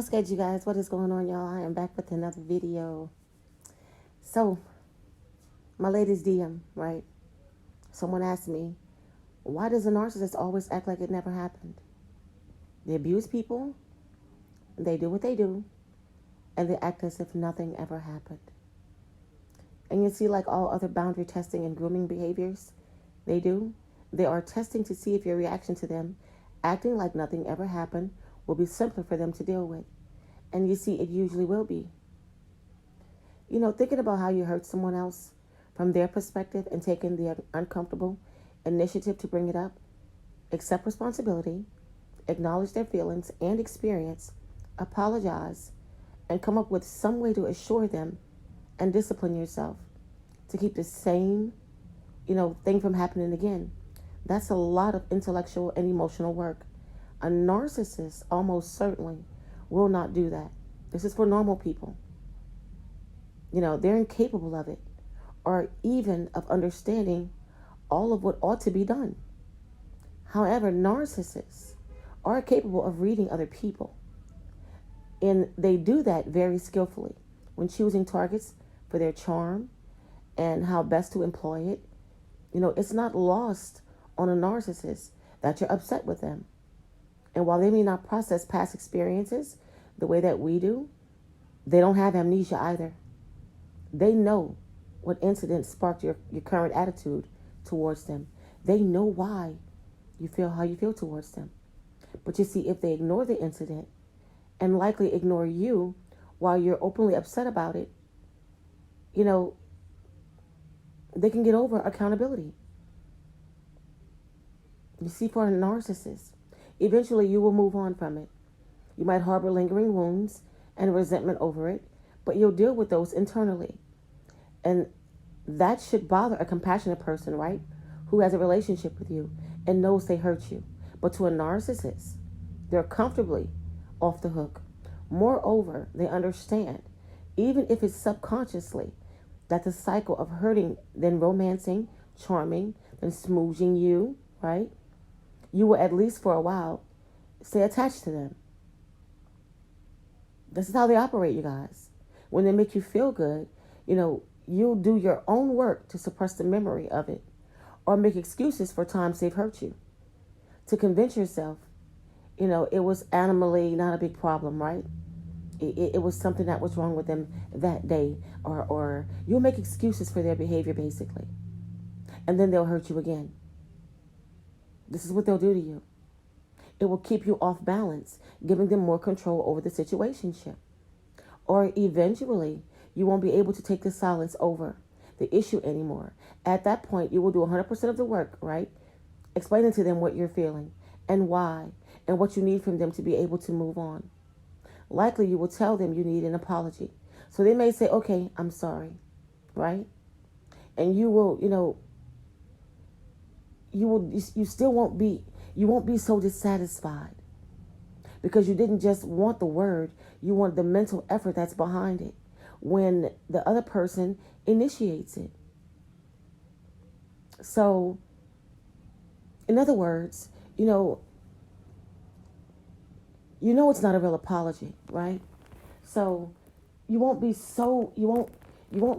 What's good, you guys? What is going on, y'all? I am back with another video. So, my latest DM, right? Someone asked me, why does a narcissist always act like it never happened? They abuse people, they do what they do, and they act as if nothing ever happened. And you see, like all other boundary testing and grooming behaviors they are testing to see if your reaction to them acting like nothing ever happened will be simpler for them to deal with. And you see, it usually will be. Thinking about how you hurt someone else from their perspective and taking the uncomfortable initiative to bring it up, accept responsibility, acknowledge their feelings and experience, apologize, and come up with some way to assure them and discipline yourself to keep the same, thing from happening again. That's a lot of intellectual and emotional work. A narcissist almost certainly will not do that. This is for normal people. They're incapable of it, or even of understanding all of what ought to be done. However, narcissists are capable of reading other people, and they do that very skillfully when choosing targets for their charm and how best to employ it. It's not lost on a narcissist that you're upset with them. And while they may not process past experiences the way that we do, they don't have amnesia either. They know what incident sparked your current attitude towards them. They know why you feel how you feel towards them. But you see, if they ignore the incident and likely ignore you while you're openly upset about it, they can get over accountability. You see, for a narcissist, eventually you will move on from it. You might harbor lingering wounds and resentment over it, but you'll deal with those internally. And that should bother a compassionate person, right? Who has a relationship with you and knows they hurt you. But to a narcissist, they're comfortably off the hook. Moreover, they understand, even if it's subconsciously, that the cycle of hurting, then romancing, charming, then smooching you, right? You will, at least for a while, stay attached to them. This is how they operate, you guys. When they make you feel good, you'll do your own work to suppress the memory of it or make excuses for times they've hurt you to convince yourself, it was animally not a big problem, right? It was something that was wrong with them that day, or you'll make excuses for their behavior, basically. And then they'll hurt you again. This is what they'll do to you. It will keep you off balance, giving them more control over the situationship. Or eventually, you won't be able to take the silence over the issue anymore. At that point, you will do 100% of the work, right? Explaining to them what you're feeling and why and what you need from them to be able to move on. Likely, you will tell them you need an apology. So they may say, okay, I'm sorry, right? And you won't be so dissatisfied because you didn't just want the word, you want the mental effort that's behind it when the other person initiates it. So, in other words, it's not a real apology, right? So you won't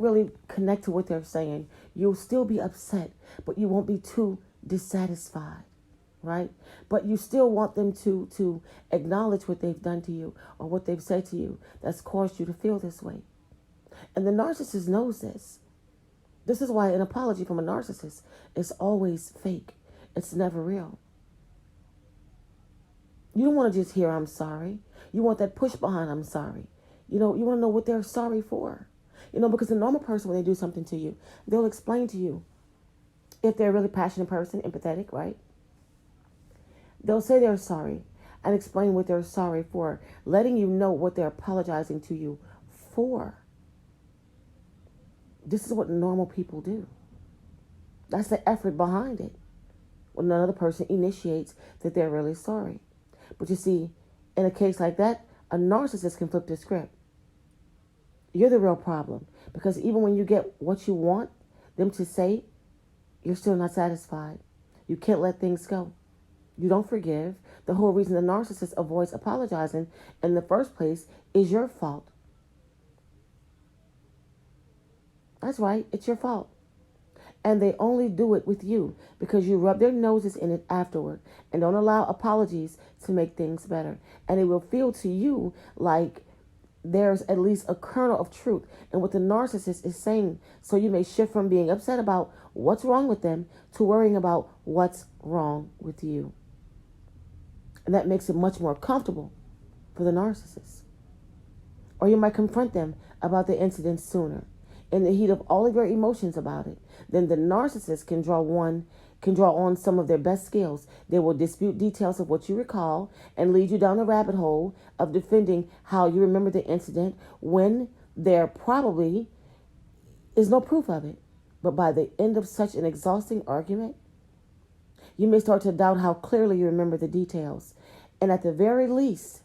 really connect to what they're saying. You'll still be upset, but you won't be too dissatisfied, right? But you still want them to acknowledge what they've done to you or what they've said to you that's caused you to feel this way. And the narcissist knows this. This is why an apology from a narcissist is always fake. It's never real. You don't want to just hear, I'm sorry. You want that push behind, I'm sorry. You want to know what they're sorry for. Because the normal person, when they do something to you, they'll explain to you. If they're a really passionate person, empathetic, right? They'll say they're sorry and explain what they're sorry for, letting you know what they're apologizing to you for. This is what normal people do. That's the effort behind it. When another person initiates that they're really sorry. But you see, in a case like that, a narcissist can flip the script. You're the real problem. Because even when you get what you want them to say, you're still not satisfied. You can't let things go. You don't forgive. The whole reason the narcissist avoids apologizing in the first place is your fault. That's right, it's your fault. And they only do it with you because you rub their noses in it afterward and don't allow apologies to make things better. And it will feel to you like there's at least a kernel of truth in what the narcissist is saying. So you may shift from being upset about what's wrong with them to worrying about what's wrong with you. And that makes it much more comfortable for the narcissist. Or you might confront them about the incident sooner, in the heat of all of your emotions about it. Then the narcissist can draw on some of their best skills. They will dispute details of what you recall and lead you down the rabbit hole of defending how you remember the incident when there probably is no proof of it. But by the end of such an exhausting argument, you may start to doubt how clearly you remember the details. And at the very least,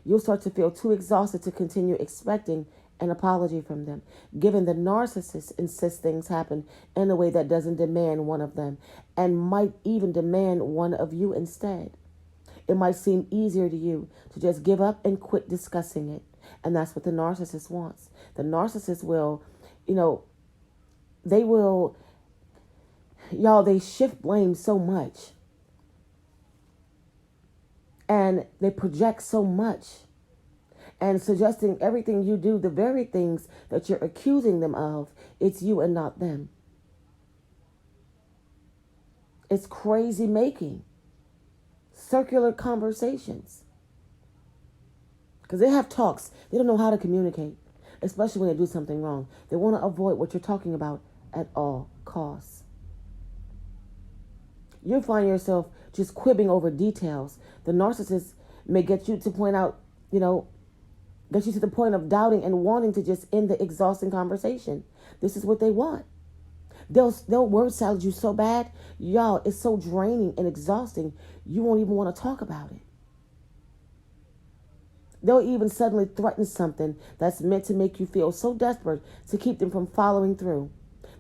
you'll start to feel too exhausted to continue expecting an apology from them, given the narcissist insists things happen in a way that doesn't demand one of them and might even demand one of you instead. It might seem easier to you to just give up and quit discussing it. And that's what the narcissist wants. The narcissist will, they shift blame so much and they project so much and suggesting everything you do, the very things that you're accusing them of, it's you and not them. It's crazy making. Circular conversations. Because they have talks. They don't know how to communicate, especially when they do something wrong. They want to avoid what you're talking about at all costs. You'll find yourself just quibbing over details. The narcissist may get you to point out, get you to the point of doubting and wanting to just end the exhausting conversation. This is what they want. They'll word salad you so bad, y'all, it's so draining and exhausting, you won't even want to talk about it. They'll even suddenly threaten something that's meant to make you feel so desperate to keep them from following through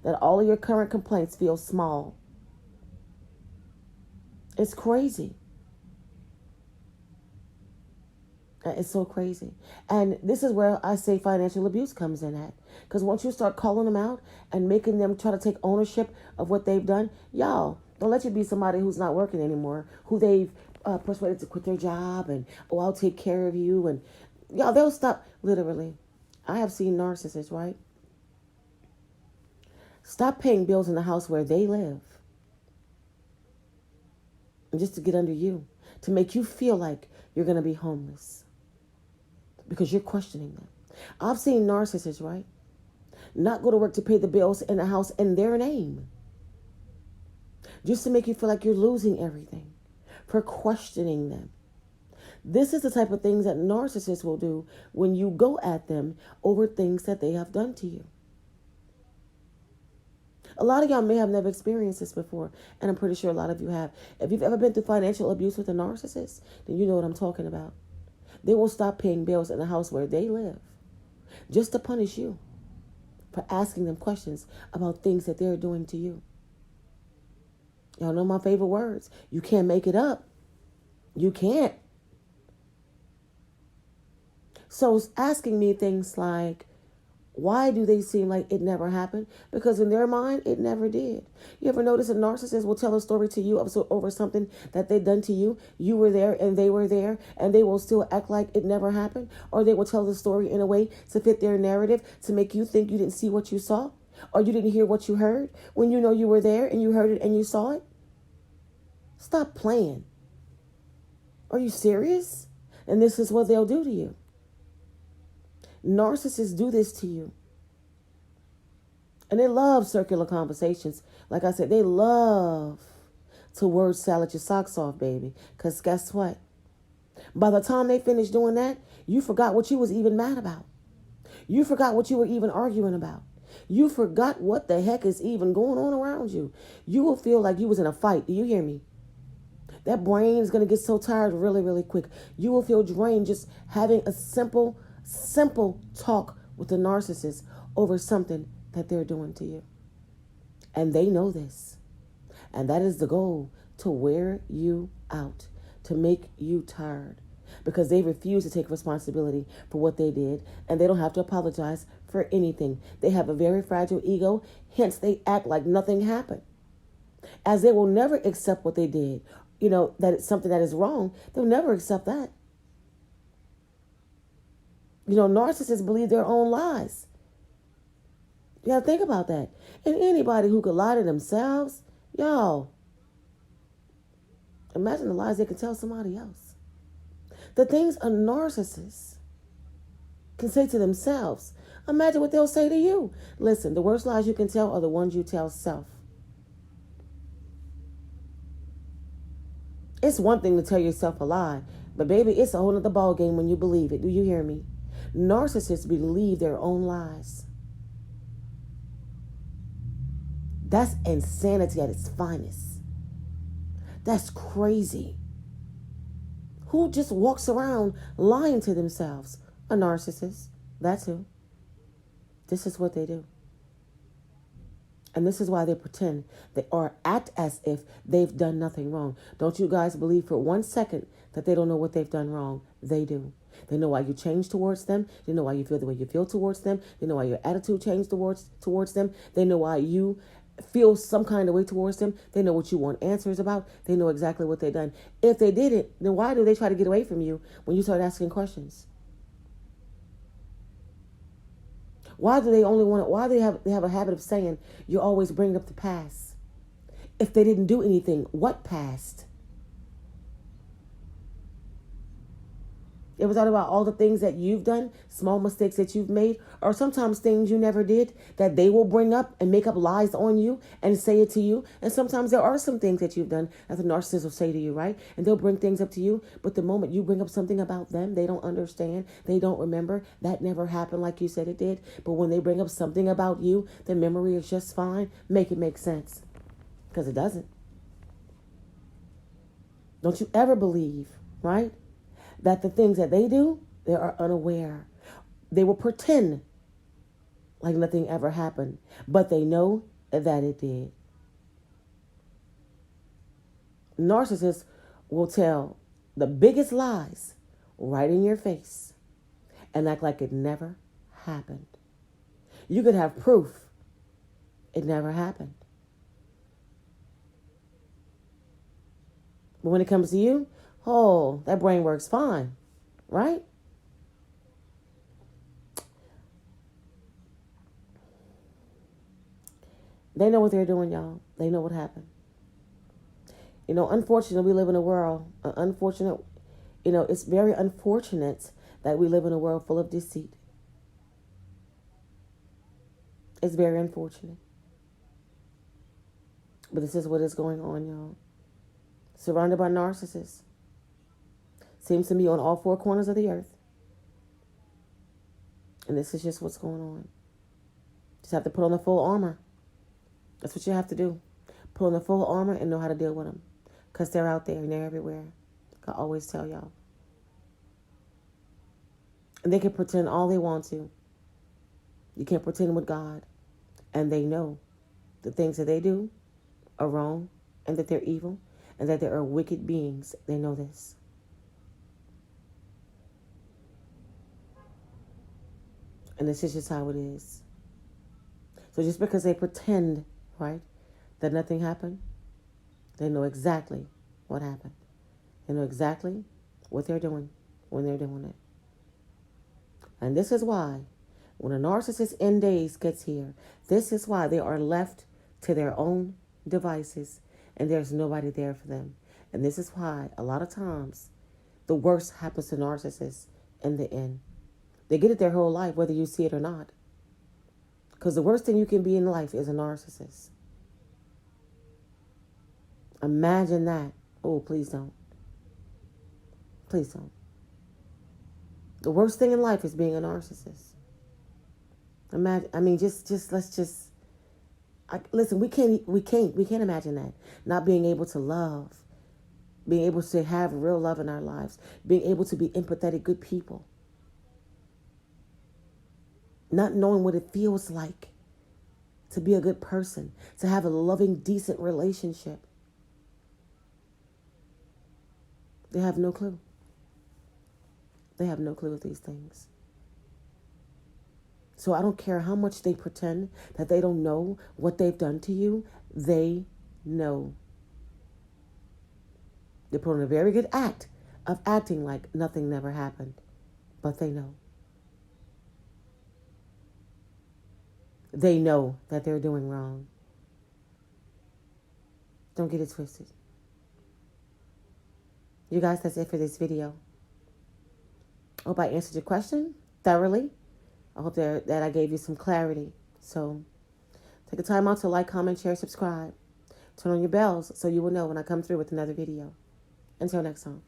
that all of your current complaints feel small. It's crazy. It's so crazy. And this is where I say financial abuse comes in at. Because once you start calling them out and making them try to take ownership of what they've done, y'all, don't let you be somebody who's not working anymore, who they've persuaded to quit their job and, I'll take care of you. And y'all, they'll stop. Literally, I have seen narcissists, right? Stop paying bills in the house where they live. And just to get under you, to make you feel like you're going to be homeless. Because you're questioning them. I've seen narcissists, right? Not go to work to pay the bills in the house in their name. Just to make you feel like you're losing everything. For questioning them. This is the type of things that narcissists will do when you go at them over things that they have done to you. A lot of y'all may have never experienced this before, and I'm pretty sure a lot of you have. If you've ever been through financial abuse with a narcissist, then you know what I'm talking about. They will stop paying bills in the house where they live just to punish you for asking them questions about things that they're doing to you. Y'all know my favorite words. You can't make it up. You can't. So it's asking me things like, why do they seem like it never happened? Because in their mind, it never did. You ever notice a narcissist will tell a story to you over something that they've done to you? You were there and they were there, and they will still act like it never happened? Or they will tell the story in a way to fit their narrative to make you think you didn't see what you saw? Or you didn't hear what you heard when you know you were there and you heard it and you saw it? Stop playing. Are you serious? And this is what they'll do to you. Narcissists do this to you. And they love circular conversations. Like I said, they love to word salad your socks off, baby. Because guess what? By the time they finish doing that, you forgot what you was even mad about. You forgot what you were even arguing about. You forgot what the heck is even going on around you. You will feel like you was in a fight. Do you hear me? That brain is going to get so tired really, really quick. You will feel drained just having a simple talk with the narcissist over something that they're doing to you. And they know this. And that is the goal, to wear you out, to make you tired, because they refuse to take responsibility for what they did, and they don't have to apologize for anything. They have a very fragile ego, hence they act like nothing happened. As they will never accept what they did, that it's something that is wrong, they'll never accept that. Narcissists believe their own lies. You gotta think about that. And anybody who could lie to themselves, y'all, imagine the lies they could tell somebody else. The things a narcissist can say to themselves, imagine what they'll say to you. Listen, the worst lies you can tell are the ones you tell self. It's one thing to tell yourself a lie, but baby, it's a whole other ball game when you believe it. Do you hear me? Narcissists believe their own lies. That's insanity at its finest. That's crazy. Who just walks around lying to themselves? A narcissist. That's who. This is what they do. And this is why they pretend or act as if they've done nothing wrong. Don't you guys believe for 1 second that they don't know what they've done wrong? They do. They know why you change towards them. They know why you feel the way you feel towards them. They know why your attitude changed towards them. They know why you feel some kind of way towards them. They know what you want answers about. They know exactly what they've done. If they didn't, then why do they try to get away from you when you start asking questions? Why do they have a habit of saying you always bring up the past? If they didn't do anything, what past? It was all about all the things that you've done, small mistakes that you've made, or sometimes things you never did that they will bring up and make up lies on you and say it to you. And sometimes there are some things that you've done that the narcissist will say to you, right? And they'll bring things up to you. But the moment you bring up something about them, they don't understand. They don't remember. That never happened like you said it did. But when they bring up something about you, the memory is just fine. Make it make sense. Because it doesn't. Don't you ever believe, right, that the things that they do, they are unaware. They will pretend like nothing ever happened, but they know that it did. Narcissists will tell the biggest lies right in your face and act like it never happened. You could have proof it never happened. But when it comes to you, oh, that brain works fine, right? They know what they're doing, y'all. They know what happened. Unfortunately, we live in a world, it's very unfortunate that we live in a world full of deceit. It's very unfortunate. But this is what is going on, y'all. Surrounded by narcissists. Seems to be on all four corners of the earth. And this is just what's going on. Just have to put on the full armor. That's what you have to do. Put on the full armor and know how to deal with them. Because they're out there and they're everywhere. I always tell y'all. And they can pretend all they want to. You can't pretend with God. And they know the things that they do are wrong and that they're evil and that they are wicked beings. They know this. And this is just how it is. So just because they pretend, right, that nothing happened, they know exactly what happened. They know exactly what they're doing when they're doing it. And this is why, when a narcissist's end days gets here, this is why they are left to their own devices and there's nobody there for them. And this is why, a lot of times, the worst happens to narcissists in the end. They get it their whole life, whether you see it or not. Because the worst thing you can be in life is a narcissist. Imagine that. Oh, please don't. Please don't. The worst thing in life is being a narcissist. Imagine. I mean, listen. We can't imagine that. Not being able to love, being able to have real love in our lives, being able to be empathetic, good people. Not knowing what it feels like to be a good person, to have a loving, decent relationship. They have no clue. They have no clue of these things. So I don't care how much they pretend that they don't know what they've done to you. They know. They put on a very good act of acting like nothing never happened. But they know. They know that they're doing wrong. Don't get it twisted. You guys, that's it for this video. I hope I answered your question thoroughly. I hope that I gave you some clarity. So take a time out to like, comment, share, subscribe. Turn on your bells so you will know when I come through with another video. Until next time.